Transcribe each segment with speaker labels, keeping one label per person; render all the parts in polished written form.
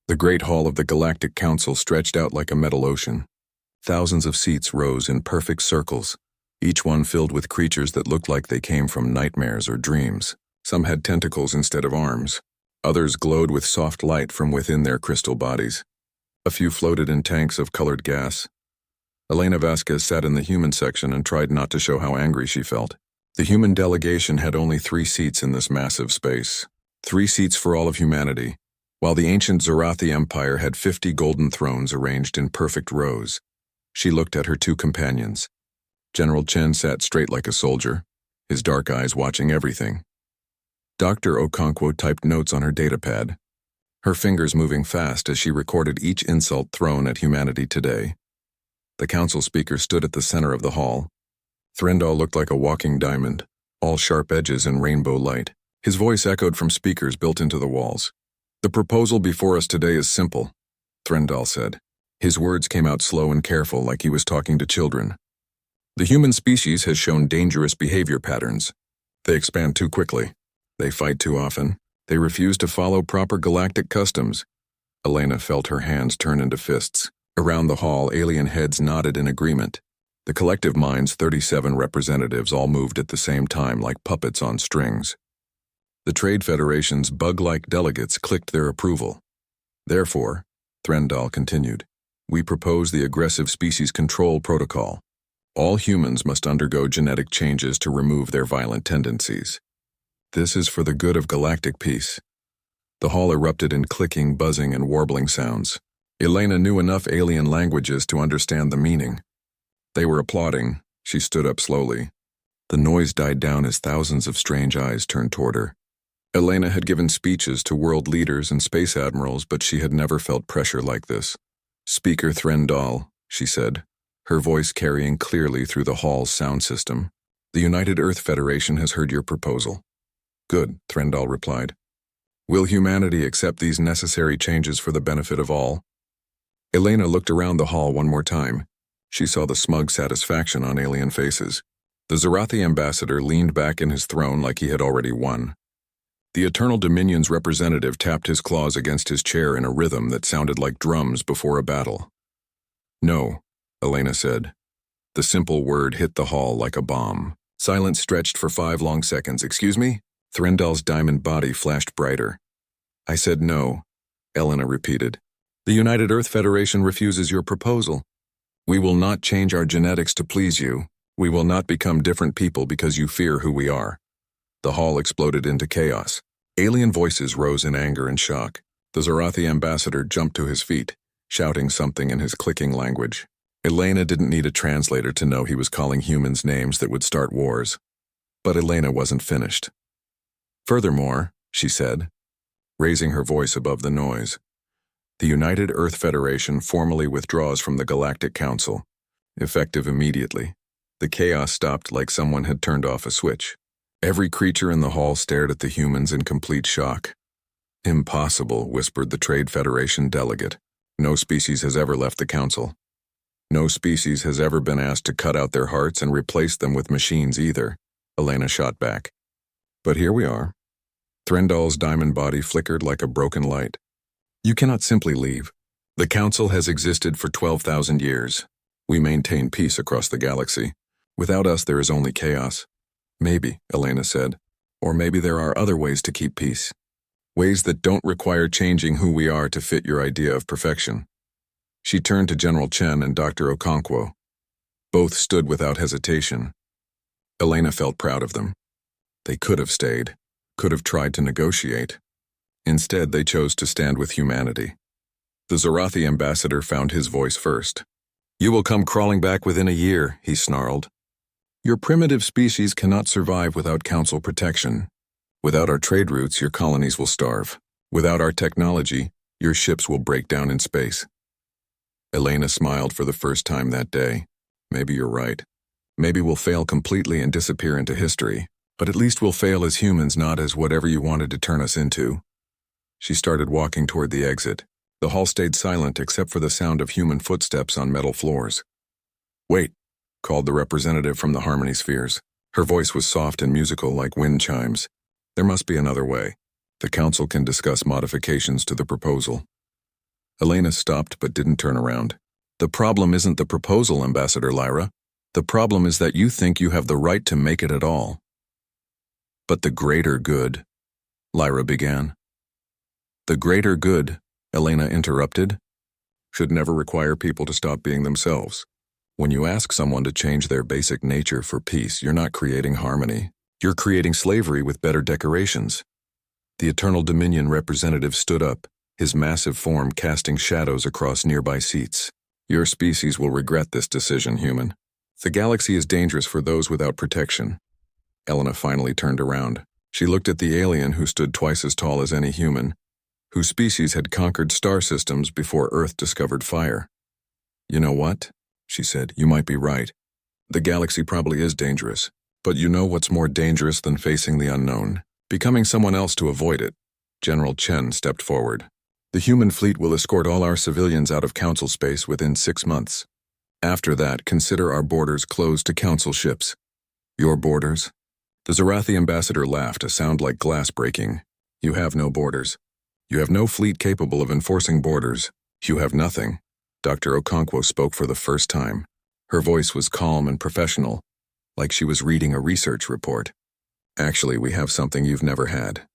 Speaker 1: The great hall of the Galactic Council stretched out like a metal ocean. Thousands of seats rose in perfect circles, each one filled with creatures that looked like they came from nightmares or dreams. Some had tentacles instead of arms. Others glowed with soft light from within their crystal bodies. A few floated in tanks of colored gas. Elena Vasquez sat in the human section and tried not to show how angry she felt. The human delegation had only 3 seats in this massive space. 3 seats for all of humanity, while the ancient Zarathi Empire had 50 golden thrones arranged in perfect rows. She looked at her 2 companions. General Chen sat straight like a soldier, his dark eyes watching everything. Dr. Okonkwo typed notes on her datapad, her fingers moving fast as she recorded each insult thrown at humanity today. The council speaker stood at the center of the hall. Threndal looked like a walking diamond, all sharp edges and rainbow light. His voice echoed from speakers built into the walls. "The proposal before us today is simple," Threndal said. His words came out slow and careful, like he was talking to children. "The human species has shown dangerous behavior patterns. They expand too quickly. They fight too often. They refuse to follow proper galactic customs." Elena felt her hands turn into fists. Around the hall, alien heads nodded in agreement. The collective mind's 37 representatives all moved at the same time like puppets on strings. The Trade Federation's bug-like delegates clicked their approval. "Therefore," Threndal continued, "we propose the Aggressive Species Control Protocol. All humans must undergo genetic changes to remove their violent tendencies. This is for the good of galactic peace." The hall erupted in clicking, buzzing, and warbling sounds. Elena knew enough alien languages to understand the meaning. They were applauding. She stood up slowly. The noise died down as thousands of strange eyes turned toward her. Elena had given speeches to world leaders and space admirals, but she had never felt pressure like this. "Speaker Threndal," she said, her voice carrying clearly through the hall's sound system. "The United Earth Federation has heard your proposal." "Good," Threndal replied. "Will humanity accept these necessary changes for the benefit of all?" Elena looked around the hall one more time. She saw the smug satisfaction on alien faces. The Zarathi ambassador leaned back in his throne like he had already won. The Eternal Dominion's representative tapped his claws against his chair in a rhythm that sounded like drums before a battle. "No," Elena said. The simple word hit the hall like a bomb. Silence stretched for 5 long seconds. "Excuse me?" Threndal's diamond body flashed brighter. "I said no," Elena repeated. "The United Earth Federation refuses your proposal. We will not change our genetics to please you. We will not become different people because you fear who we are." The hall exploded into chaos. Alien voices rose in anger and shock. The Zarathi ambassador jumped to his feet, shouting something in his clicking language. Elena didn't need a translator to know he was calling humans names that would start wars. But Elena wasn't finished. "Furthermore," she said, raising her voice above the noise, "the United Earth Federation formally withdraws from the Galactic Council, effective immediately." The chaos stopped like someone had turned off a switch. Every creature in the hall stared at the humans in complete shock. "Impossible," whispered the Trade Federation delegate. "No species has ever left the council. No species has ever been asked to cut out their hearts and replace them with machines either," Elena shot back. "But here we are." Threndal's diamond body flickered like a broken light. "You cannot simply leave. The council has existed for 12,000 years. We maintain peace across the galaxy. Without us, there is only chaos." "Maybe," Elena said. "Or maybe there are other ways to keep peace. Ways that don't require changing who we are to fit your idea of perfection." She turned to General Chen and Dr. Okonkwo. Both stood without hesitation. Elena felt proud of them. They could have stayed, could have tried to negotiate. Instead, they chose to stand with humanity. The Zarathi ambassador found his voice first. "You will come crawling back within a year," he snarled. "Your primitive species cannot survive without council protection. Without our trade routes, your colonies will starve. Without our technology, your ships will break down in space." Elena smiled for the first time that day. "Maybe you're right. Maybe we'll fail completely and disappear into history. But at least we'll fail as humans, not as whatever you wanted to turn us into." She started walking toward the exit. The hall stayed silent except for the sound of human footsteps on metal floors. "Wait," called the representative from the Harmony Spheres. Her voice was soft and musical like wind chimes. "There must be another way. The council can discuss modifications to the proposal." Elena stopped but didn't turn around. The problem isn't the proposal, Ambassador Lyra. The problem is that you think you have the right to make it at all. But the greater good, Lyra began. The greater good, Elena interrupted, should never require people to stop being themselves. When you ask someone to change their basic nature for peace, you're not creating harmony. You're creating slavery with better decorations. The Eternal Dominion representative stood up, his massive form casting shadows across nearby seats. Your species will regret this decision, human. The galaxy is dangerous for those without protection. Elena finally turned around. She looked at the alien who stood twice as tall as any human, whose species had conquered star systems before Earth discovered fire. You know what? She said. You might be right. The galaxy probably is dangerous. But you know what's more dangerous than facing the unknown? Becoming someone else to avoid it. General Chen stepped forward. The human fleet will escort all our civilians out of Council space within 6 months. After that, consider our borders closed to Council ships. Your borders? The Zarathi ambassador laughed, a sound like glass breaking. You have no borders. You have no fleet capable of enforcing borders. You have nothing. Dr. Okonkwo spoke for the first time. Her voice was calm and professional, like she was reading a research report. Actually, we have something you've never had.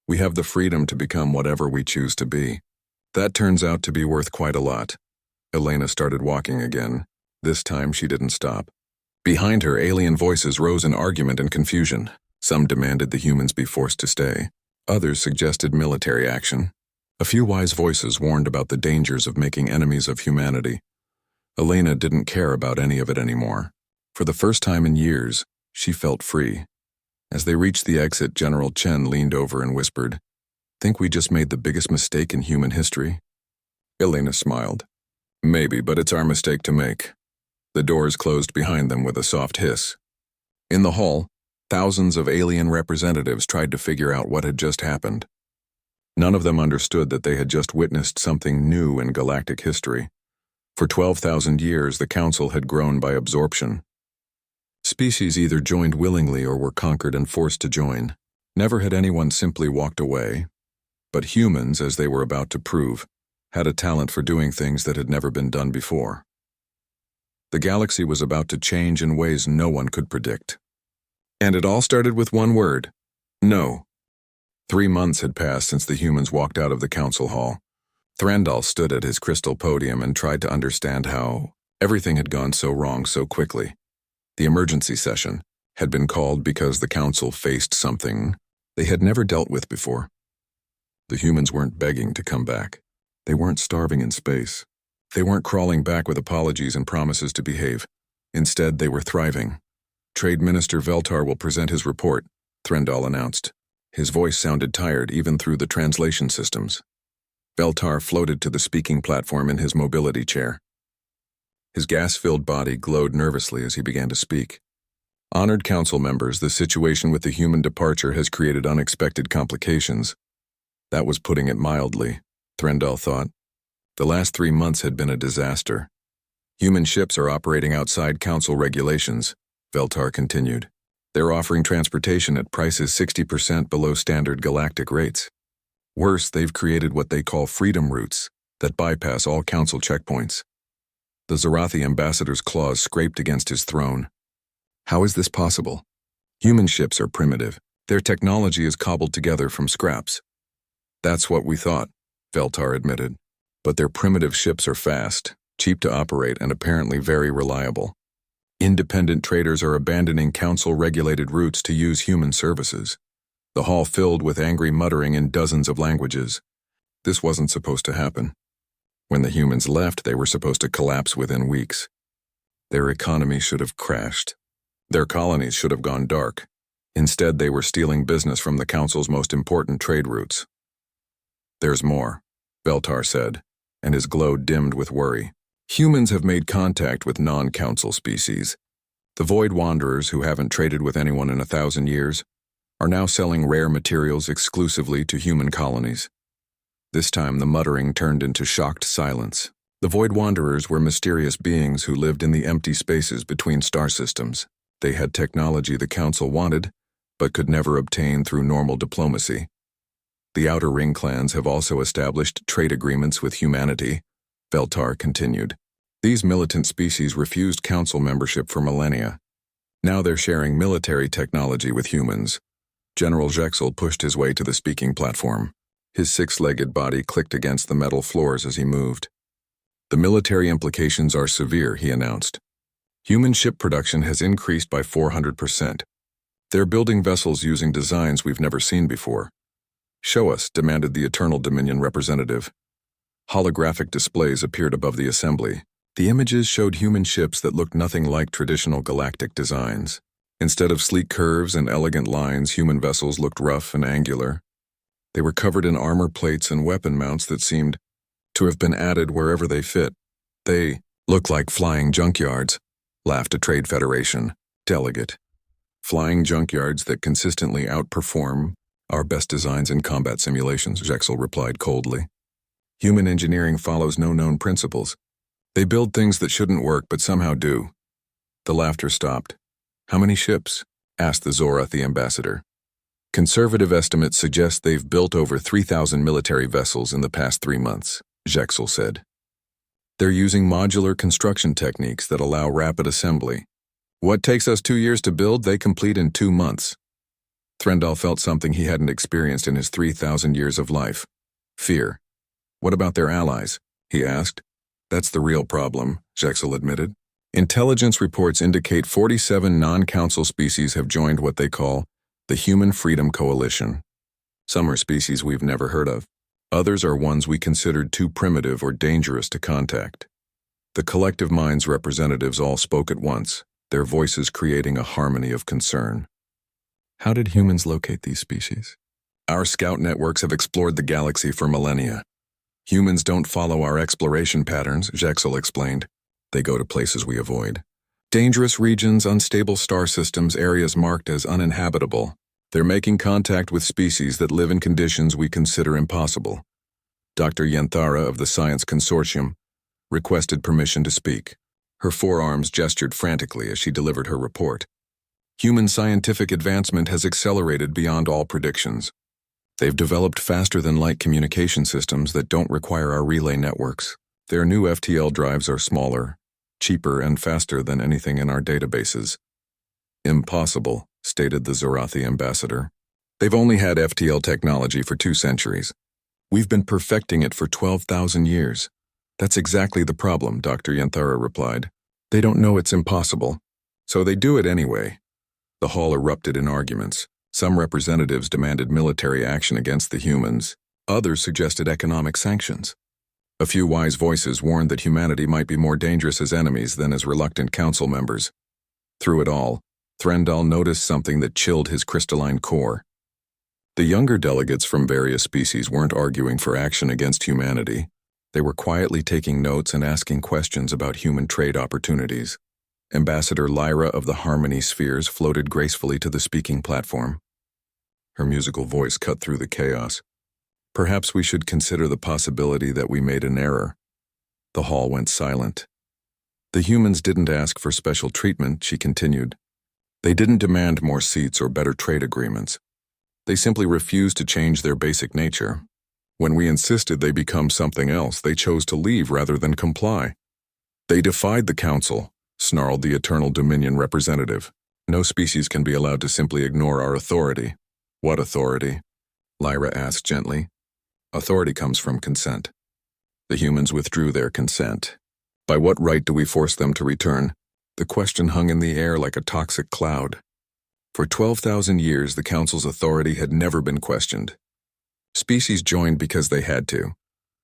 Speaker 1: We have the freedom to become whatever we choose to be. That turns out to be worth quite a lot. Elena started walking again. This time she didn't stop. Behind her, alien voices rose in argument and confusion. Some demanded the humans be forced to stay. Others suggested military action. A few wise voices warned about the dangers of making enemies of humanity. Elena didn't care about any of it anymore. For the first time in years, she felt free. As they reached the exit, General Chen leaned over and whispered, "Think we just made the biggest mistake in human history?" Elena smiled. "Maybe, but it's our mistake to make." The doors closed behind them with a soft hiss. In the hall, thousands of alien representatives tried to figure out what had just happened. None of them understood that they had just witnessed something new in galactic history. For 12,000 years, the Council had grown by absorption. Species either joined willingly or were conquered and forced to join. Never had anyone simply walked away. But humans, as they were about to prove, had a talent for doing things that had never been done before. The galaxy was about to change in ways no one could predict. And it all started with one word: no. 3 months had passed since the humans walked out of the council hall. Thrandal stood at his crystal podium and tried to understand how everything had gone so wrong so quickly. The emergency session had been called because the council faced something they had never dealt with before. The humans weren't begging to come back. They weren't starving in space. They weren't crawling back with apologies and promises to behave. Instead, they were thriving. Trade Minister Veltar will present his report, Thrandal announced. His voice sounded tired even through the translation systems. Veltar floated to the speaking platform in his mobility chair. His gas-filled body glowed nervously as he began to speak. Honored council members, the situation with the human departure has created unexpected complications. That was putting it mildly, Thrandal thought. The last 3 months had been a disaster. Human ships are operating outside council regulations, Veltar continued. They're offering transportation at prices 60% below standard galactic rates. Worse, they've created what they call freedom routes that bypass all council checkpoints. The Zarathi ambassador's claws scraped against his throne. How is this possible? Human ships are primitive. Their technology is cobbled together from scraps. That's what we thought, Veltar admitted. But their primitive ships are fast, cheap to operate, and apparently very reliable. Independent traders are abandoning council-regulated routes to use human services. The hall filled with angry muttering in dozens of languages. This wasn't supposed to happen. When the humans left, they were supposed to collapse within weeks. Their economy should have crashed. Their colonies should have gone dark. Instead, they were stealing business from the council's most important trade routes. There's more, Veltar said, and his glow dimmed with worry. Humans have made contact with non-council species. The Void Wanderers, who haven't traded with anyone in 1,000 years, are now selling rare materials exclusively to human colonies. This time the muttering turned into shocked silence. The Void Wanderers were mysterious beings who lived in the empty spaces between star systems. They had technology the Council wanted, but could never obtain through normal diplomacy. The Outer Ring clans have also established trade agreements with humanity, Veltar continued. These militant species refused council membership for millennia. Now they're sharing military technology with humans. General Jexel pushed his way to the speaking platform. His six-legged body clicked against the metal floors as he moved. The military implications are severe, he announced. Human ship production has increased by 400%. They're building vessels using designs we've never seen before. Show us, demanded the Eternal Dominion representative. Holographic displays appeared above the assembly. The images showed human ships that looked nothing like traditional galactic designs. Instead of sleek curves and elegant lines, human vessels looked rough and angular. They were covered in armor plates and weapon mounts that seemed to have been added wherever they fit. They look like flying junkyards, laughed a Trade Federation delegate. Flying junkyards that consistently outperform our best designs in combat simulations, Jexel replied coldly. Human engineering follows no known principles. They build things that shouldn't work but somehow do. The laughter stopped. How many ships? Asked the Zorathi ambassador. Conservative estimates suggest they've built over 3,000 military vessels in the past 3 months, Jexel said. They're using modular construction techniques that allow rapid assembly. What takes us 2 years to build, they complete in 2 months. Threndal felt something he hadn't experienced in his 3,000 years of life. Fear. What about their allies? He asked. That's the real problem, Jexel admitted. Intelligence reports indicate 47 non-council species have joined what they call the Human Freedom Coalition. Some are species we've never heard of. Others are ones we considered too primitive or dangerous to contact. The Collective Minds representatives all spoke at once, their voices creating a harmony of concern. How did humans locate these species? Our scout networks have explored the galaxy for millennia. Humans don't follow our exploration patterns, Jexel explained. They go to places we avoid. Dangerous regions, unstable star systems, areas marked as uninhabitable. They're making contact with species that live in conditions we consider impossible. Dr. Yenthara of the Science Consortium requested permission to speak. Her forearms gestured frantically as she delivered her report. Human scientific advancement has accelerated beyond all predictions. They've developed faster-than-light communication systems that don't require our relay networks. Their new FTL drives are smaller, cheaper, and faster than anything in our databases. Impossible, stated the Zorathi ambassador. They've only had FTL technology for 2 centuries. We've been perfecting it for 12,000 years. That's exactly the problem, Dr. Yenthara replied. They don't know it's impossible, so they do it anyway. The hall erupted in arguments. Some representatives demanded military action against the humans. Others suggested economic sanctions. A few wise voices warned that humanity might be more dangerous as enemies than as reluctant council members. Through it all, Threndal noticed something that chilled his crystalline core. The younger delegates from various species weren't arguing for action against humanity. They were quietly taking notes and asking questions about human trade opportunities. Ambassador Lyra of the Harmony Spheres floated gracefully to the speaking platform. Her musical voice cut through the chaos. Perhaps we should consider the possibility that we made an error. The hall went silent. The humans didn't ask for special treatment, she continued. They didn't demand more seats or better trade agreements. They simply refused to change their basic nature. When we insisted they become something else, they chose to leave rather than comply. They defied the council, snarled the Eternal Dominion representative. No species can be allowed to simply ignore our authority. What authority? Lyra asked gently. Authority comes from consent. The humans withdrew their consent. By what right do we force them to return? The question hung in the air like a toxic cloud. For 12,000 years, the Council's authority had never been questioned. Species joined because they had to,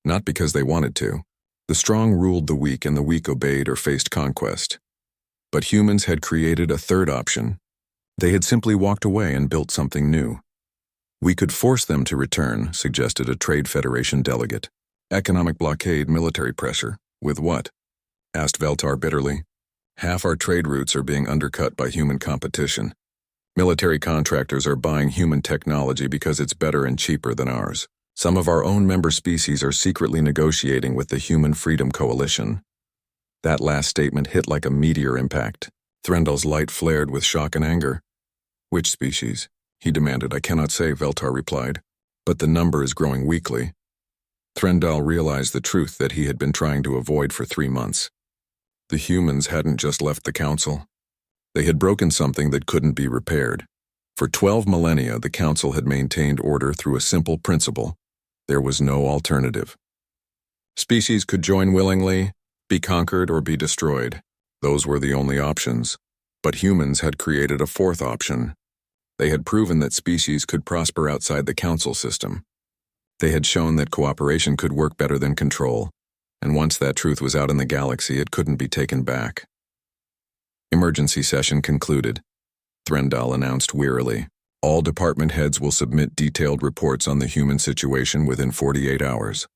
Speaker 1: not because they wanted to. The strong ruled the weak and the weak obeyed or faced conquest. But humans had created a third option. They had simply walked away and built something new. We could force them to return, suggested a Trade Federation delegate. Economic blockade, military pressure. With what? Asked Veltar bitterly. Half our trade routes are being undercut by human competition. Military contractors are buying human technology because it's better and cheaper than ours. Some of our own member species are secretly negotiating with the Human Freedom Coalition. That last statement hit like a meteor impact. Threndal's light flared with shock and anger. Which species? He demanded. I cannot say, Veltar replied. but the number is growing weekly. Threndal realized the truth that he had been trying to avoid for 3 months. The humans hadn't just left the council. They had broken something that couldn't be repaired. For 12 millennia, the council had maintained order through a simple principle. There was no alternative. Species could join willingly, be conquered, or be destroyed. Those were the only options. But humans had created a fourth option. They had proven that species could prosper outside the council system. They had shown that cooperation could work better than control, and once that truth was out in the galaxy, it couldn't be taken back. Emergency session concluded. Threndal announced wearily. All department heads will submit detailed reports on the human situation within 48 hours.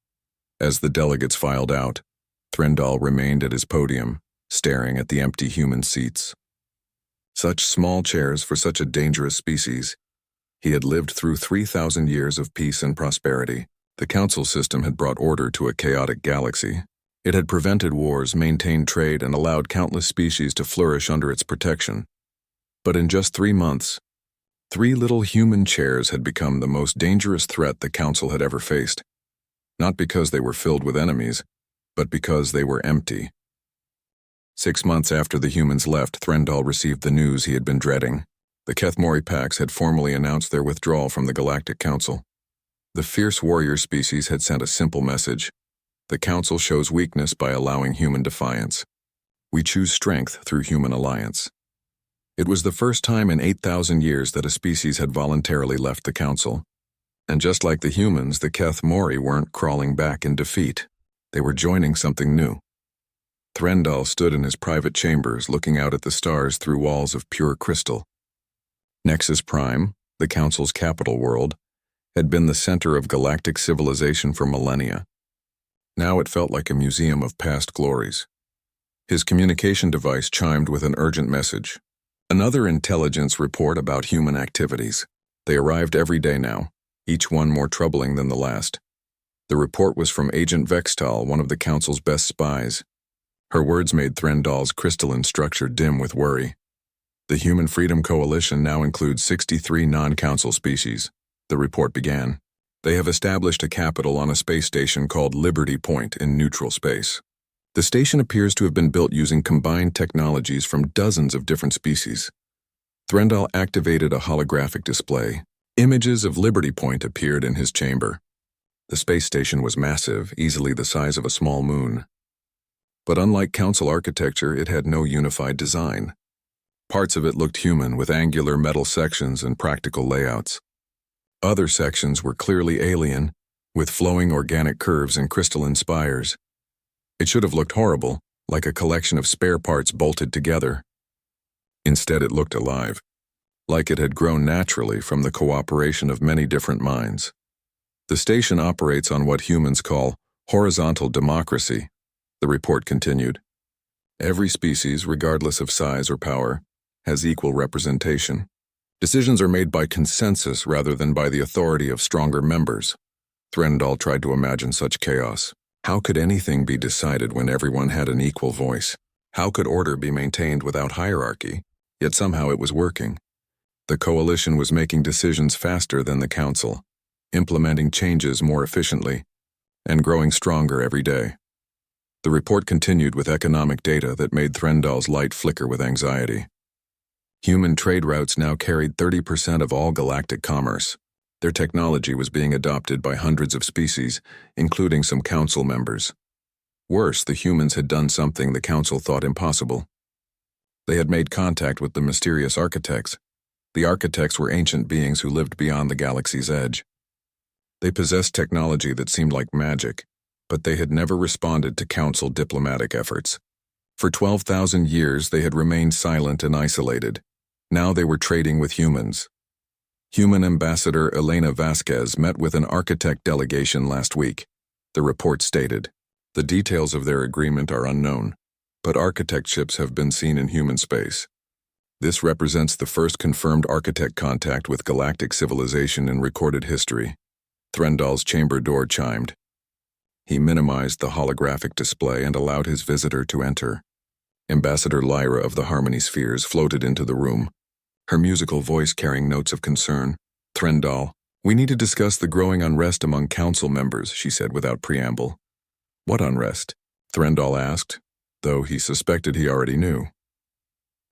Speaker 1: As the delegates filed out, Threndal remained at his podium, staring at the empty human seats. Such small chairs for such a dangerous species. He had lived through 3,000 years of peace and prosperity. The council system had brought order to a chaotic galaxy. It had prevented wars, maintained trade, and allowed countless species to flourish under its protection. But in just 3 months, 3 little human chairs had become the most dangerous threat the council had ever faced. Not because they were filled with enemies, but because they were empty. 6 months after the humans left, Threndal received the news he had been dreading. The Kethmori Pax had formally announced their withdrawal from the Galactic Council. The fierce warrior species had sent a simple message. The Council shows weakness by allowing human defiance. We choose strength through human alliance. It was the first time in 8,000 years that a species had voluntarily left the Council. And just like the humans, the Kethmori weren't crawling back in defeat. They were joining something new. Threndal stood in his private chambers looking out at the stars through walls of pure crystal. Nexus Prime, the Council's capital world, had been the center of galactic civilization for millennia. Now it felt like a museum of past glories. His communication device chimed with an urgent message. Another intelligence report about human activities. They arrived every day now, each one more troubling than the last. The report was from Agent Vextal, one of the Council's best spies. Her words made Threndal's crystalline structure dim with worry. The Human Freedom Coalition now includes 63 non-council species. The report began. They have established a capital on a space station called Liberty Point in neutral space. The station appears to have been built using combined technologies from dozens of different species. Threndal activated a holographic display. Images of Liberty Point appeared in his chamber. The space station was massive, easily the size of a small moon. But unlike council architecture, it had no unified design. Parts of it looked human, with angular metal sections and practical layouts. Other sections were clearly alien, with flowing organic curves and crystalline spires. It should have looked horrible, like a collection of spare parts bolted together. Instead, it looked alive, like it had grown naturally from the cooperation of many different minds. The station operates on what humans call horizontal democracy, the report continued. Every species, regardless of size or power, has equal representation. Decisions are made by consensus rather than by the authority of stronger members. Threndal tried to imagine such chaos. How could anything be decided when everyone had an equal voice? How could order be maintained without hierarchy? Yet somehow it was working. The coalition was making decisions faster than the council, implementing changes more efficiently, and growing stronger every day. The report continued with economic data that made Threndal's light flicker with anxiety. Human trade routes now carried 30% of all galactic commerce. Their technology was being adopted by hundreds of species, including some council members. Worse, the humans had done something the council thought impossible. They had made contact with the mysterious architects. The architects were ancient beings who lived beyond the galaxy's edge. They possessed technology that seemed like magic, but they had never responded to council diplomatic efforts. For 12,000 years, they had remained silent and isolated. Now they were trading with humans. Human Ambassador Elena Vasquez met with an architect delegation last week. The report stated, the details of their agreement are unknown, but architect ships have been seen in human space. This represents the first confirmed architect contact with galactic civilization in recorded history. Threndal's chamber door chimed. He minimized the holographic display and allowed his visitor to enter. Ambassador Lyra of the Harmony Spheres floated into the room, her musical voice carrying notes of concern. Threndal, We need to discuss the growing unrest among council members, she said without preamble. What unrest? Threndall asked, though he suspected he already knew.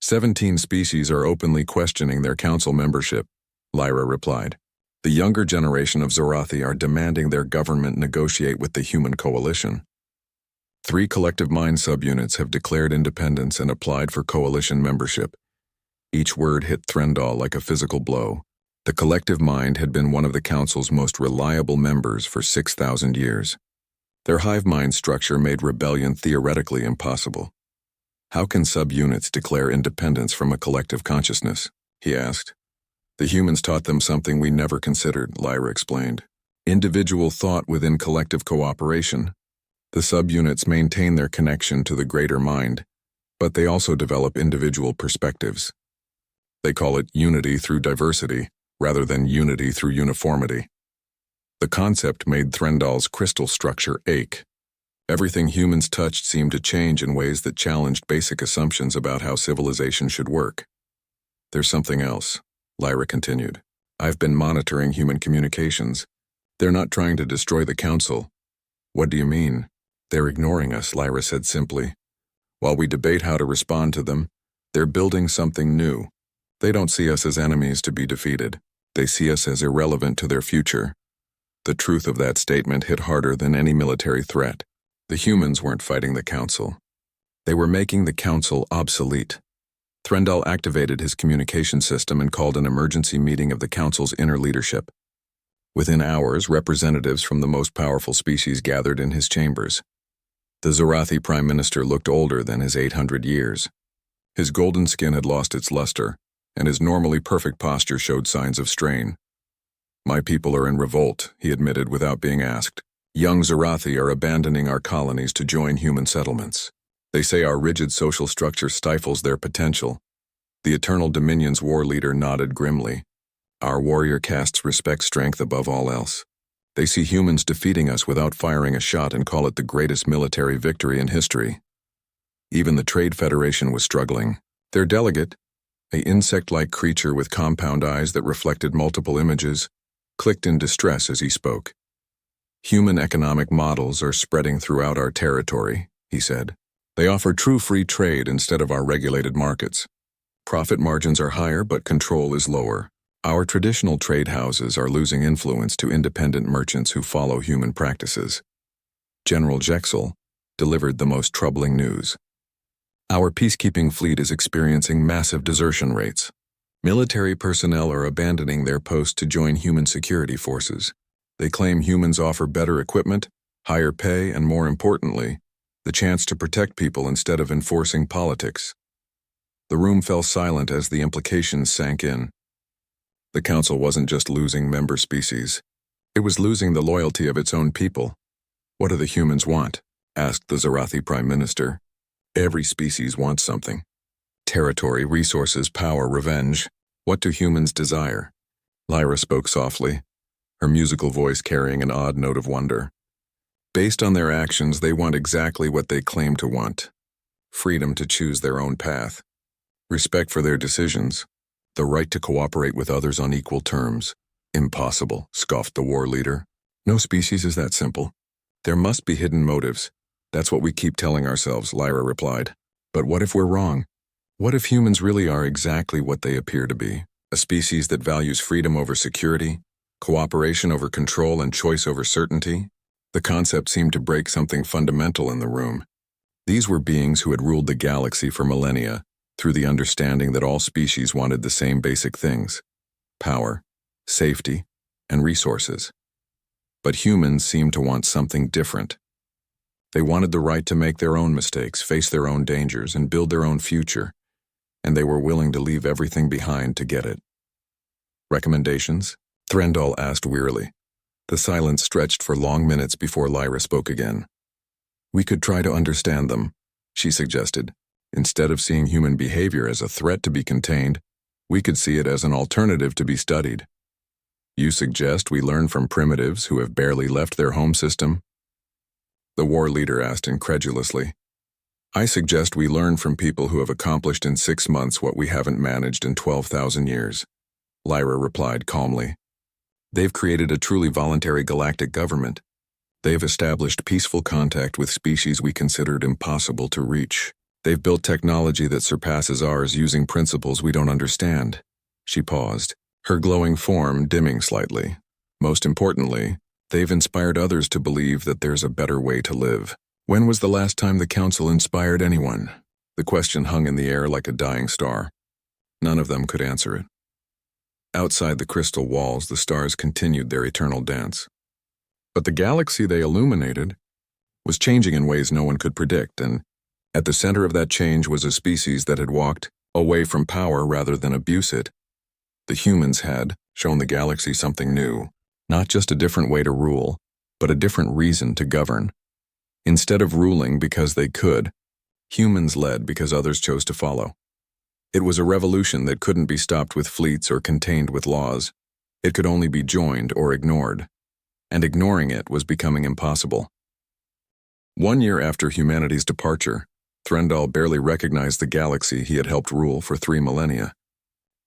Speaker 1: 17 species are openly questioning their council membership, Lyra replied. The younger generation of Zorathi are demanding their government negotiate with the human coalition. 3 collective mind subunits have declared independence and applied for coalition membership. Each word hit Threndall like a physical blow. The collective mind had been one of the council's most reliable members for 6,000 years. Their hive mind structure made rebellion theoretically impossible. How can subunits declare independence from a collective consciousness? He asked. The humans taught them something we never considered, Lyra explained. Individual thought within collective cooperation. The subunits maintain their connection to the greater mind, but they also develop individual perspectives. They call it unity through diversity, rather than unity through uniformity. The concept made Threndall's crystal structure ache. Everything humans touched seemed to change in ways that challenged basic assumptions about how civilization should work. There's something else, Lyra continued. I've been monitoring human communications. They're not trying to destroy the council. What do you mean? They're ignoring us, Lyra said simply. While we debate how to respond to them, they're building something new. They don't see us as enemies to be defeated. They see us as irrelevant to their future. The truth of that statement hit harder than any military threat. The humans weren't fighting the council. They were making the council obsolete. Threndall activated his communication system and called an emergency meeting of the council's inner leadership. Within hours, representatives from the most powerful species gathered in his chambers. The Zorathi Prime Minister looked older than his 800 years. His golden skin had lost its luster, and his normally perfect posture showed signs of strain. My people are in revolt, he admitted without being asked. Young Zorathi are abandoning our colonies to join human settlements. They say our rigid social structure stifles their potential. The Eternal Dominion's war leader nodded grimly. Our warrior castes respect strength above all else. They see humans defeating us without firing a shot and call it the greatest military victory in history. Even the Trade Federation was struggling. Their delegate, an insect-like creature with compound eyes that reflected multiple images, clicked in distress as he spoke. Human economic models are spreading throughout our territory, he said. They offer true free trade instead of our regulated markets. Profit margins are higher, but control is lower. Our traditional trade houses are losing influence to independent merchants who follow human practices. General Jexel delivered the most troubling news. Our peacekeeping fleet is experiencing massive desertion rates. Military personnel are abandoning their posts to join human security forces. They claim humans offer better equipment, higher pay, and more importantly, the chance to protect people instead of enforcing politics. The room fell silent as the implications sank in. The council wasn't just losing member species. It was losing the loyalty of its own people. What do the humans want? Asked the Zorathi Prime Minister. Every species wants something. Territory, resources, power, revenge. What do humans desire? Lyra spoke softly, her musical voice carrying an odd note of wonder. Based on their actions, they want exactly what they claim to want. Freedom to choose their own path. Respect for their decisions. The right to cooperate with others on equal terms. Impossible, scoffed the war leader. No species is that simple. There must be hidden motives. That's what we keep telling ourselves, Lyra replied. But what if we're wrong? What if humans really are exactly what they appear to be? A species that values freedom over security, cooperation over control, and choice over certainty? The concept seemed to break something fundamental in the room. These were beings who had ruled the galaxy for millennia, through the understanding that all species wanted the same basic things: power, safety, and resources. But humans seemed to want something different. They wanted the right to make their own mistakes, face their own dangers, and build their own future, and they were willing to leave everything behind to get it. Recommendations? Threndall asked wearily. The silence stretched for long minutes before Lyra spoke again. We could try to understand them, she suggested. Instead of seeing human behavior as a threat to be contained, we could see it as an alternative to be studied. You suggest we learn from primitives who have barely left their home system? The war leader asked incredulously. I suggest we learn from people who have accomplished in 6 months what we haven't managed in 12,000 years, Lyra replied calmly. They've created a truly voluntary galactic government. They've established peaceful contact with species we considered impossible to reach. They've built technology that surpasses ours using principles we don't understand." She paused, her glowing form dimming slightly. "Most importantly, they've inspired others to believe that there's a better way to live." When was the last time the Council inspired anyone? The question hung in the air like a dying star. None of them could answer it. Outside the crystal walls, the stars continued their eternal dance. But the galaxy they illuminated was changing in ways no one could predict, and at the center of that change was a species that had walked away from power rather than abuse it. The humans had shown the galaxy something new, not just a different way to rule, but a different reason to govern. Instead of ruling because they could, humans led because others chose to follow. It was a revolution that couldn't be stopped with fleets or contained with laws. It could only be joined or ignored, and ignoring it was becoming impossible. 1 year after humanity's departure, Threndal barely recognized the galaxy he had helped rule for 3 millennia.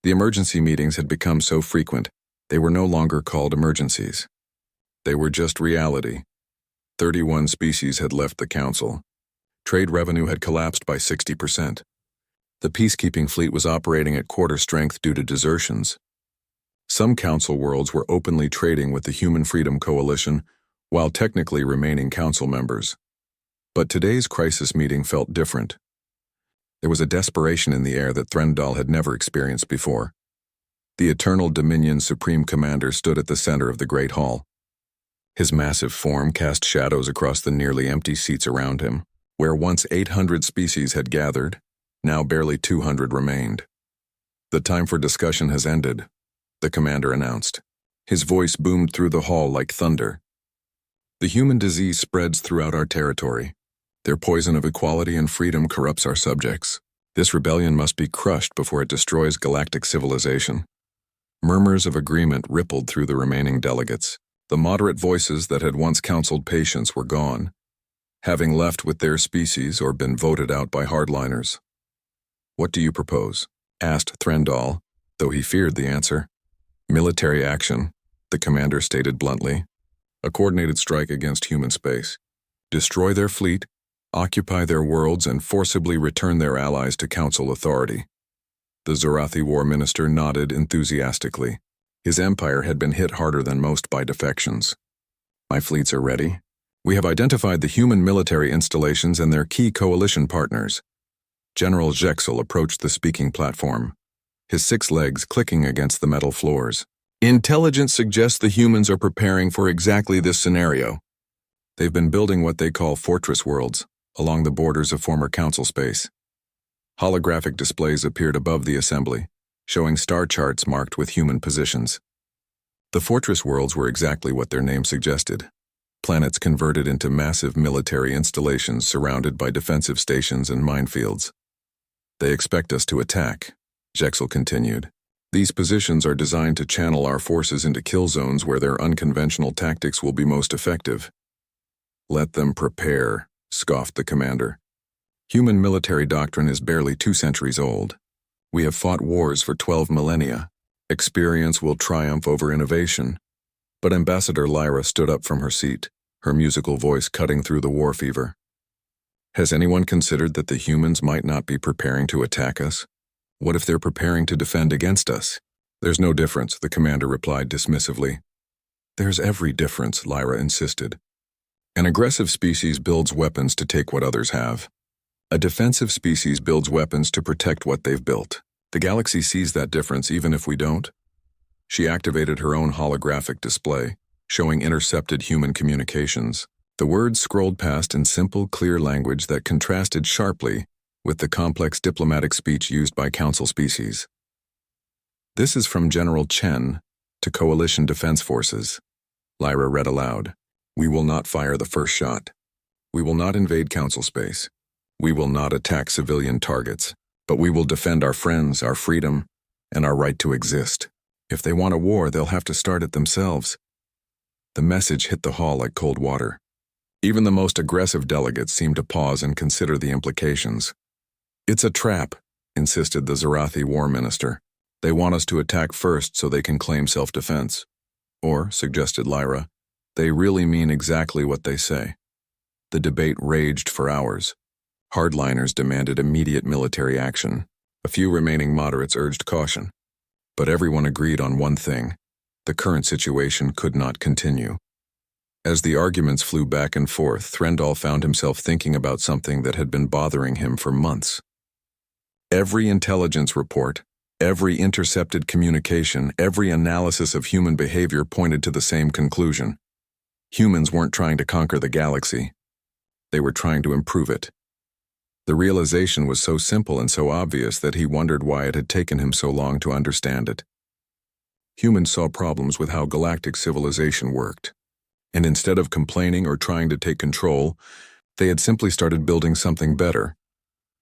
Speaker 1: The emergency meetings had become so frequent, they were no longer called emergencies. They were just reality. 31 species had left the Council. Trade revenue had collapsed by 60%. The peacekeeping fleet was operating at quarter strength due to desertions. Some Council worlds were openly trading with the Human Freedom Coalition, while technically remaining Council members. But today's crisis meeting felt different. There was a desperation in the air that Threndal had never experienced before. The Eternal Dominion Supreme Commander stood at the center of the Great Hall. His massive form cast shadows across the nearly empty seats around him. Where once 800 species had gathered, now barely 200 remained. "The time for discussion has ended," the commander announced. His voice boomed through the hall like thunder. "The human disease spreads throughout our territory. Their poison of equality and freedom corrupts our subjects. This rebellion must be crushed before it destroys galactic civilization." Murmurs of agreement rippled through the remaining delegates. The moderate voices that had once counseled patience were gone, having left with their species or been voted out by hardliners. "What do you propose?" asked Threndal, though he feared the answer. "Military action," the commander stated bluntly. "A coordinated strike against human space. Destroy their fleet, occupy their worlds, and forcibly return their allies to Council authority." The Zorathi War Minister nodded enthusiastically. His empire had been hit harder than most by defections. "My fleets are ready. We have identified the human military installations and their key coalition partners." General Jexel approached the speaking platform, his 6 legs clicking against the metal floors. "Intelligence suggests the humans are preparing for exactly this scenario. They've been building what they call fortress worlds along the borders of former Council space." Holographic displays appeared above the assembly, showing star charts marked with human positions. The fortress worlds were exactly what their name suggested. Planets converted into massive military installations surrounded by defensive stations and minefields. "They expect us to attack," Jexel continued. "These positions are designed to channel our forces into kill zones where their unconventional tactics will be most effective." "Let them prepare," scoffed the commander. "Human military doctrine is barely 2 centuries old. We have fought wars for 12 millennia. Experience will triumph over innovation." But Ambassador Lyra stood up from her seat, her musical voice cutting through the war fever. "Has anyone considered that the humans might not be preparing to attack us? What if they're preparing to defend against us?" "There's no difference," the commander replied dismissively. "There's every difference," Lyra insisted. "An aggressive species builds weapons to take what others have. A defensive species builds weapons to protect what they've built. The galaxy sees that difference even if we don't." She activated her own holographic display, showing intercepted human communications. The words scrolled past in simple, clear language that contrasted sharply with the complex diplomatic speech used by Council species. "This is from General Chen to Coalition Defense Forces," Lyra read aloud. "We will not fire the first shot. We will not invade Council space. We will not attack civilian targets, but we will defend our friends, our freedom, and our right to exist. If they want a war, they'll have to start it themselves." The message hit the hall like cold water. Even the most aggressive delegates seemed to pause and consider the implications. "It's a trap," insisted the Zorathi War Minister. "They want us to attack first so they can claim self-defense. Or, suggested Lyra, they really mean exactly what they say. The debate raged for hours. Hardliners demanded immediate military action. A few remaining moderates urged caution. But everyone agreed on one thing: the current situation could not continue. As the arguments flew back and forth, Threndal found himself thinking about something that had been bothering him for months. Every intelligence report, every intercepted communication, every analysis of human behavior pointed to the same conclusion. Humans weren't trying to conquer the galaxy. They were trying to improve it. The realization was so simple and so obvious that he wondered why it had taken him so long to understand it. Humans saw problems with how galactic civilization worked, and instead of complaining or trying to take control, they had simply started building something better.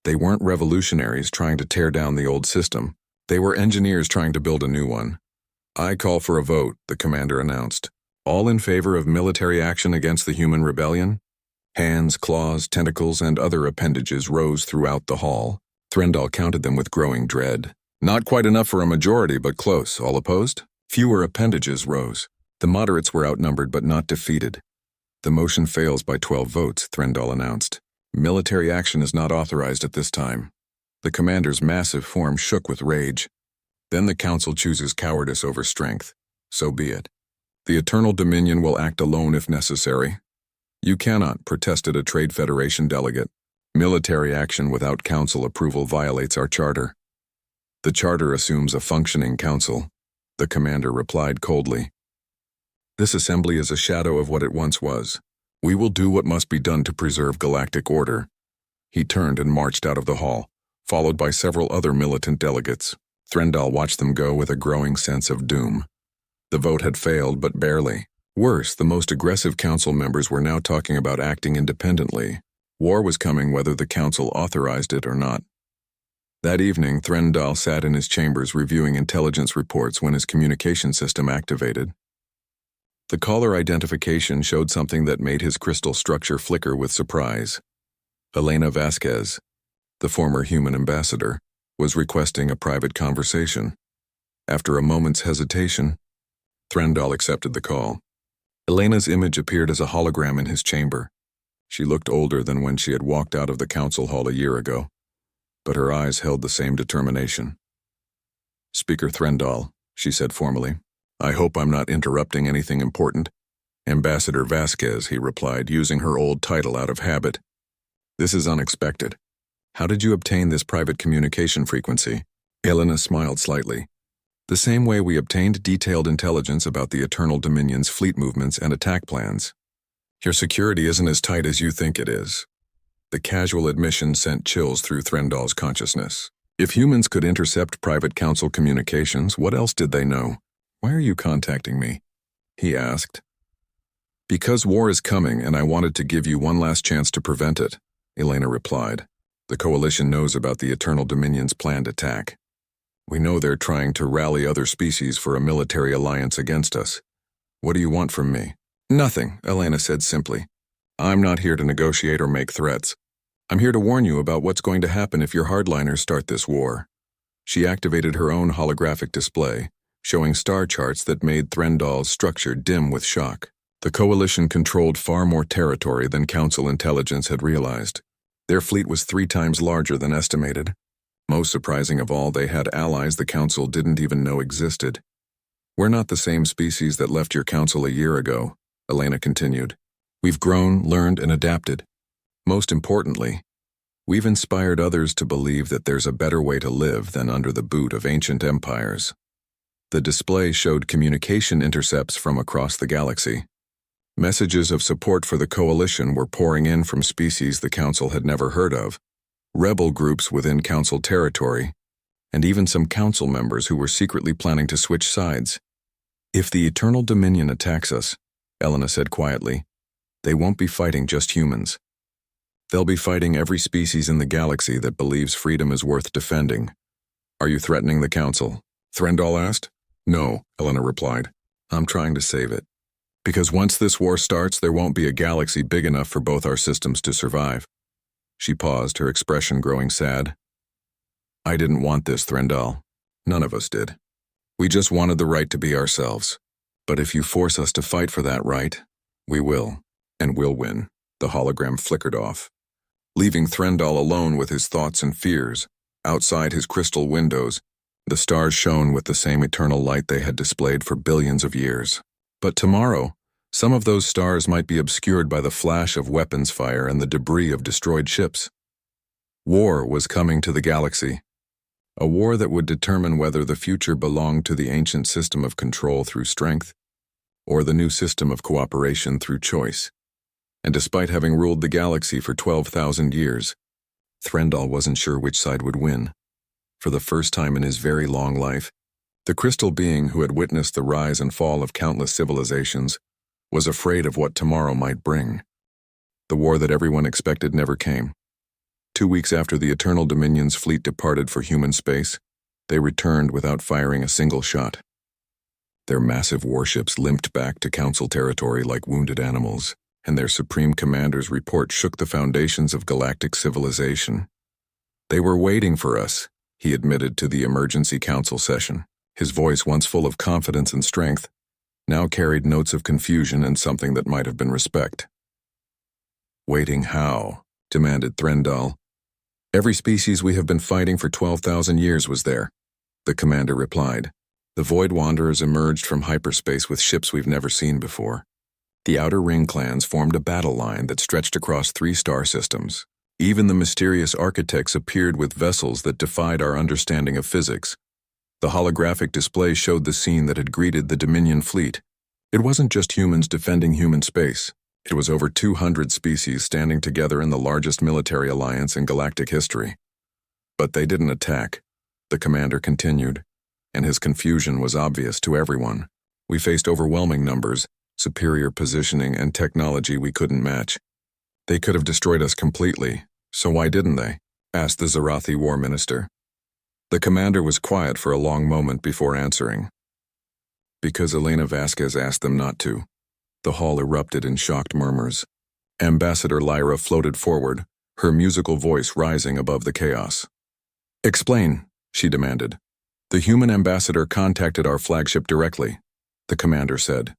Speaker 1: They weren't revolutionaries trying to tear down the old system. They were engineers trying to build a new one. "I call for a vote," the commander announced. "All in favor of military action against the human rebellion?" Hands, claws, tentacles, and other appendages rose throughout the hall. Threndal counted them with growing dread. Not quite enough for a majority, but close. All opposed? Fewer appendages rose. The moderates were outnumbered but not defeated. "The motion fails by 12 votes, Threndal announced. "Military action is not authorized at this time." The commander's massive form shook with rage. "Then the council chooses cowardice over strength. So be it. The Eternal Dominion will act alone if necessary." "You cannot," protested a Trade Federation delegate. "Military action without council approval violates our charter." "The charter assumes a functioning council," the commander replied coldly. "This assembly is a shadow of what it once was. We will do what must be done to preserve galactic order." He turned and marched out of the hall, followed by several other militant delegates. Threndal watched them go with a growing sense of doom. The vote had failed, but barely. Worse, the most aggressive council members were now talking about acting independently. War was coming whether the council authorized it or not. That evening, Threndal sat in his chambers reviewing intelligence reports when his communication system activated. The caller identification showed something that made his crystal structure flicker with surprise. Elena Vasquez, the former human ambassador, was requesting a private conversation. After a moment's hesitation, Threndal accepted the call. Elena's image appeared as a hologram in his chamber. She looked older than when she had walked out of the council hall a year ago, but her eyes held the same determination. "Speaker Threndal," she said formally. "I hope I'm not interrupting anything important." "Ambassador Vasquez," he replied, using her old title out of habit. "This is unexpected. How did you obtain this private communication frequency?" Elena smiled slightly. "The same way we obtained detailed intelligence about the Eternal Dominion's fleet movements and attack plans. Your security isn't as tight as you think it is." The casual admission sent chills through Threndal's consciousness. If humans could intercept private council communications, what else did they know? "Why are you contacting me?" he asked. "Because war is coming, and I wanted to give you one last chance to prevent it," Elena replied. "The Coalition knows about the Eternal Dominion's planned attack. We know they're trying to rally other species for a military alliance against us. What do you want from me?" "Nothing," Elena said simply. "I'm not here to negotiate or make threats. I'm here to warn you about what's going to happen if your hardliners start this war." She activated her own holographic display, showing star charts that made Threndal's structure dim with shock. The Coalition controlled far more territory than Council intelligence had realized. Their fleet was 3 times larger than estimated. Most surprising of all, they had allies the Council didn't even know existed. "We're not the same species that left your Council a year ago," Elena continued. "We've grown, learned, and adapted. Most importantly, we've inspired others to believe that there's a better way to live than under the boot of ancient empires." The display showed communication intercepts from across the galaxy. Messages of support for the Coalition were pouring in from species the Council had never heard of, rebel groups within Council territory, and even some Council members who were secretly planning to switch sides. "If the Eternal Dominion attacks us," Elena said quietly, "they won't be fighting just humans. They'll be fighting every species in the galaxy that believes freedom is worth defending." "Are you threatening the Council?" Threndal asked. "No," Elena replied. "I'm trying to save it. Because once this war starts, there won't be a galaxy big enough for both our systems to survive." She paused, her expression growing sad. "I didn't want this, Threndal. None of us did. We just wanted the right to be ourselves. But if you force us to fight for that right, we will, and we'll win. The hologram flickered off, leaving Threndal alone with his thoughts and fears. Outside his crystal windows, the stars shone with the same eternal light they had displayed for billions of years. But tomorrow, some of those stars might be obscured by the flash of weapons fire and the debris of destroyed ships. War was coming to the galaxy, a war that would determine whether the future belonged to the ancient system of control through strength, or the new system of cooperation through choice. And despite having ruled the galaxy for 12,000 years, Threndal wasn't sure which side would win. For the first time in his very long life, the crystal being who had witnessed the rise and fall of countless civilizations was afraid of what tomorrow might bring. The war that everyone expected never came. 2 weeks after the Eternal Dominion's fleet departed for human space, they returned without firing a single shot. Their massive warships limped back to Council territory like wounded animals, and their Supreme Commander's report shook the foundations of galactic civilization. "They were waiting for us," he admitted to the emergency council session. His voice, once full of confidence and strength, now carried notes of confusion and something that might have been respect. "Waiting how?" demanded Threndal. "Every species we have been fighting for 12,000 years was there," the commander replied. "The Void Wanderers emerged from hyperspace with ships we've never seen before. The Outer Ring clans formed a battle line that stretched across 3 star systems. Even the mysterious architects appeared with vessels that defied our understanding of physics. The holographic display showed the scene that had greeted the Dominion fleet. It wasn't just humans defending human space. It was over 200 species standing together in the largest military alliance in galactic history. But they didn't attack," the commander continued, and his confusion was obvious to everyone. "We faced overwhelming numbers, superior positioning, and technology we couldn't match. They could have destroyed us completely, so why didn't they?" asked the Zarathi War Minister. The commander was quiet for a long moment before answering. "Because Elena Vasquez asked them not to." The hall erupted in shocked murmurs. Ambassador Lyra floated forward, her musical voice rising above the chaos. "Explain," she demanded. "The human ambassador contacted our flagship directly," the commander said.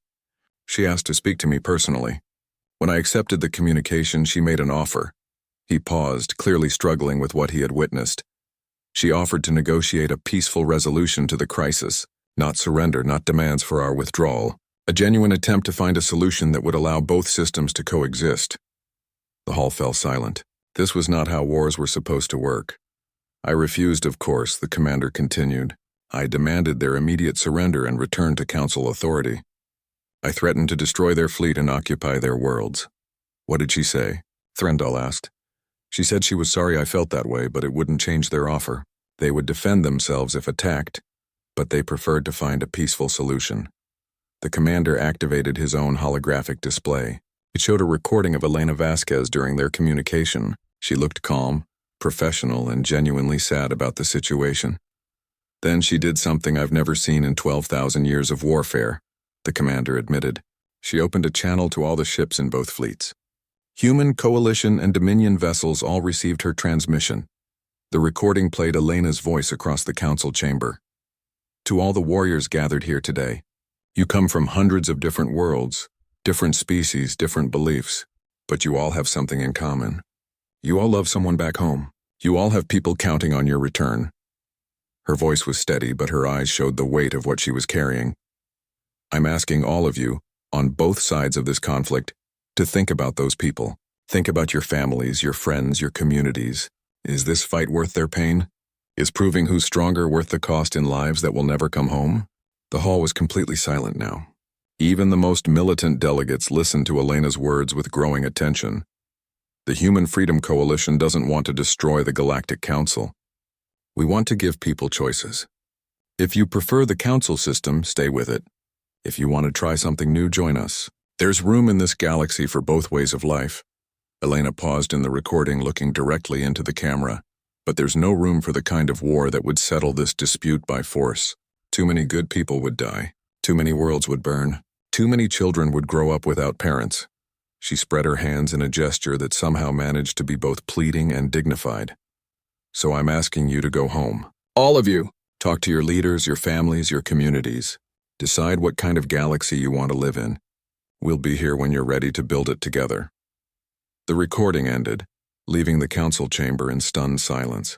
Speaker 1: "She asked to speak to me personally. When I accepted the communication, she made an offer." He paused, clearly struggling with what he had witnessed. "She offered to negotiate a peaceful resolution to the crisis, not surrender, not demands for our withdrawal. A genuine attempt to find a solution that would allow both systems to coexist." The hall fell silent. This was not how wars were supposed to work. "I refused, of course," the commander continued. "I demanded their immediate surrender and return to Council authority. I threatened to destroy their fleet and occupy their worlds." "What did she say?" Threndal asked. "She said she was sorry I felt that way, but it wouldn't change their offer. They would defend themselves if attacked, but they preferred to find a peaceful solution." The commander activated his own holographic display. It showed a recording of Elena Vasquez during their communication. She looked calm, professional, and genuinely sad about the situation. "Then she did something I've never seen in 12,000 years of warfare," the commander admitted. "She opened a channel to all the ships in both fleets. Human, Coalition, and Dominion vessels all received her transmission." The recording played Elena's voice across the council chamber. "To all the warriors gathered here today, you come from hundreds of different worlds, different species, different beliefs, but you all have something in common. You all love someone back home. You all have people counting on your return." Her voice was steady, but her eyes showed the weight of what she was carrying. "I'm asking all of you, on both sides of this conflict, to think about those people. Think about your families, your friends, your communities. Is this fight worth their pain? Is proving who's stronger worth the cost in lives that will never come home?" The hall was completely silent now. Even the most militant delegates listened to Elena's words with growing attention. "The Human Freedom Coalition doesn't want to destroy the Galactic Council. We want to give people choices. If you prefer the council system, stay with it. If you want to try something new, join us. There's room in this galaxy for both ways of life." Elena paused in the recording, looking directly into the camera. "But there's no room for the kind of war that would settle this dispute by force. Too many good people would die. Too many worlds would burn. Too many children would grow up without parents." She spread her hands in a gesture that somehow managed to be both pleading and dignified. "So I'm asking you to go home. All of you. Talk to your leaders, your families, your communities. Decide what kind of galaxy you want to live in. We'll be here when you're ready to build it together." The recording ended, leaving the council chamber in stunned silence.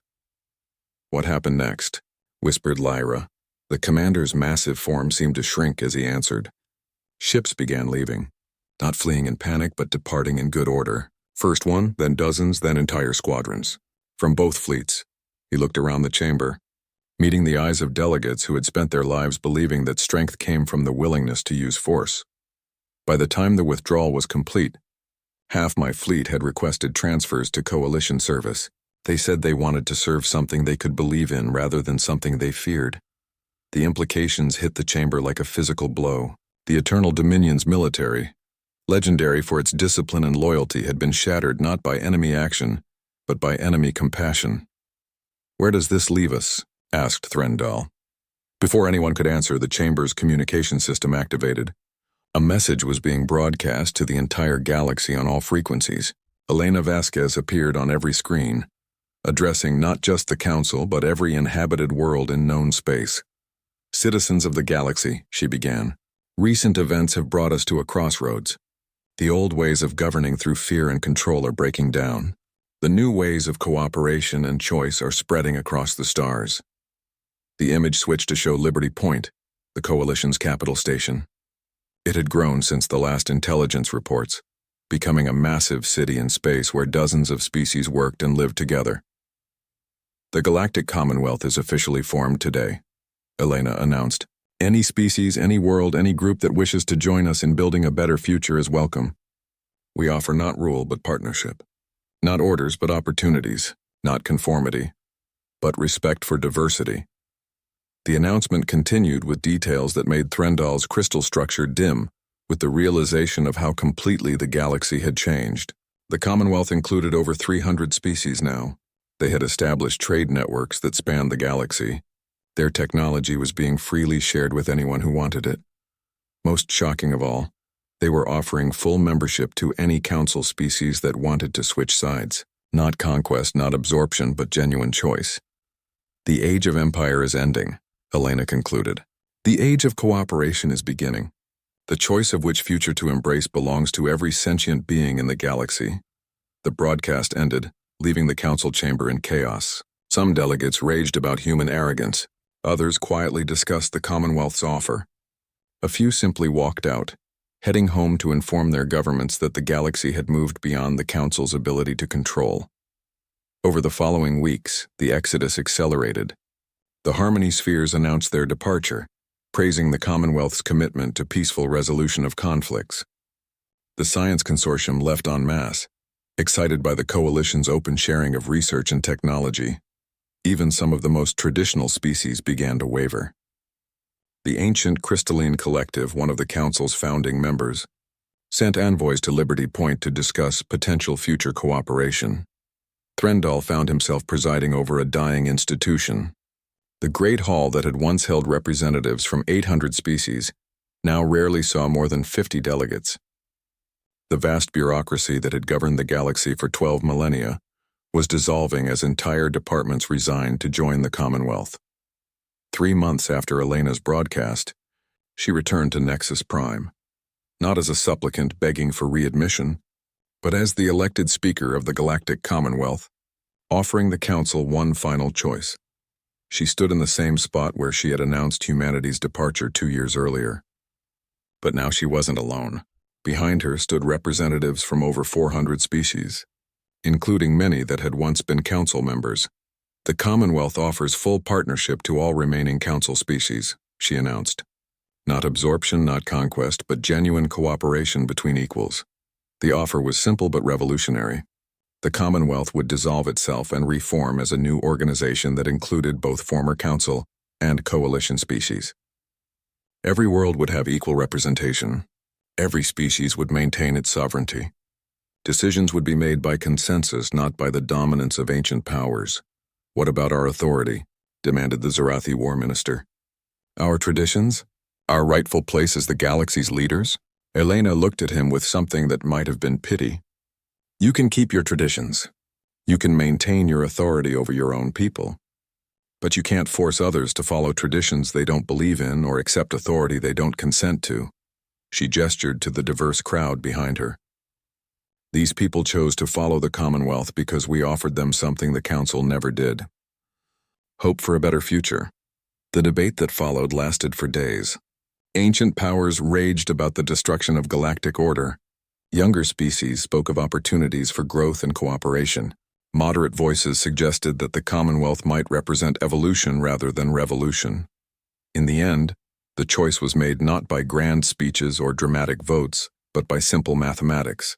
Speaker 1: "What happened next?" whispered Lyra. The commander's massive form seemed to shrink as he answered. Ships began leaving, not fleeing in panic but departing in good order. First one, then dozens, then entire squadrons. From both fleets. He looked around the chamber, meeting the eyes of delegates who had spent their lives believing that strength came from the willingness to use force. By the time the withdrawal was complete, half my fleet had requested transfers to coalition service. They said they wanted to serve something they could believe in rather than something they feared. The implications hit the chamber like a physical blow. The Eternal Dominion's military, legendary for its discipline and loyalty, had been shattered not by enemy action, but by enemy compassion. "Where does this leave us?" asked Threndal. Before anyone could answer, the chamber's communication system activated. A message was being broadcast to the entire galaxy on all frequencies. Elena Vasquez appeared on every screen, addressing not just the Council but every inhabited world in known space. "Citizens of the galaxy," she began, "recent events have brought us to a crossroads. The old ways of governing through fear and control are breaking down. The new ways of cooperation and choice are spreading across the stars." The image switched to show Liberty Point, the Coalition's capital station. It had grown since the last intelligence reports, becoming a massive city in space where dozens of species worked and lived together. "The Galactic Commonwealth is officially formed today," Elena announced. "Any species, any world, any group that wishes to join us in building a better future is welcome. We offer not rule but partnership. Not orders but opportunities, not conformity, but respect for diversity." The announcement continued with details that made Threndal's crystal structure dim with the realization of how completely the galaxy had changed. The Commonwealth included over 300 species now. They had established trade networks that spanned the galaxy. Their technology was being freely shared with anyone who wanted it. Most shocking of all, they were offering full membership to any council species that wanted to switch sides. Not conquest, not absorption, but genuine choice. "The age of empire is ending," Elena concluded. "The age of cooperation is beginning. The choice of which future to embrace belongs to every sentient being in the galaxy." The broadcast ended, leaving the council chamber in chaos. Some delegates raged about human arrogance. Others quietly discussed the Commonwealth's offer. A few simply walked out, heading home to inform their governments that the galaxy had moved beyond the Council's ability to control. Over the following weeks, the exodus accelerated. The Harmony Spheres announced their departure, praising the Commonwealth's commitment to peaceful resolution of conflicts. The Science Consortium left en masse, excited by the Coalition's open sharing of research and technology. Even some of the most traditional species began to waver. The Ancient Crystalline Collective, one of the Council's founding members, sent envoys to Liberty Point to discuss potential future cooperation. Threndal found himself presiding over a dying institution. The Great Hall that had once held representatives from 800 species now rarely saw more than 50 delegates. The vast bureaucracy that had governed the galaxy for 12 millennia was dissolving as entire departments resigned to join the Commonwealth. 3 months after Elena's broadcast, she returned to Nexus Prime, not as a supplicant begging for readmission, but as the elected speaker of the Galactic Commonwealth, offering the Council one final choice. She stood in the same spot where she had announced humanity's departure 2 years earlier. But now she wasn't alone. Behind her stood representatives from over 400 species, including many that had once been Council members. "The Commonwealth offers full partnership to all remaining Council species," she announced. "Not absorption, not conquest, but genuine cooperation between equals." The offer was simple but revolutionary. The Commonwealth would dissolve itself and reform as a new organization that included both former Council and Coalition species. Every world would have equal representation. Every species would maintain its sovereignty. Decisions would be made by consensus, not by the dominance of ancient powers. "What about our authority?" demanded the Zarathi War Minister. "Our traditions? Our rightful place as the galaxy's leaders?" Elena looked at him with something that might have been pity. "You can keep your traditions. You can maintain your authority over your own people. But you can't force others to follow traditions they don't believe in or accept authority they don't consent to. She gestured to the diverse crowd behind her. These people chose to follow the Commonwealth because we offered them something the Council never did. Hope for a better future. The debate that followed lasted for days. Ancient powers raged about the destruction of galactic order. Younger species spoke of opportunities for growth and cooperation. Moderate voices suggested that the Commonwealth might represent evolution rather than revolution. In the end, the choice was made not by grand speeches or dramatic votes, but by simple mathematics.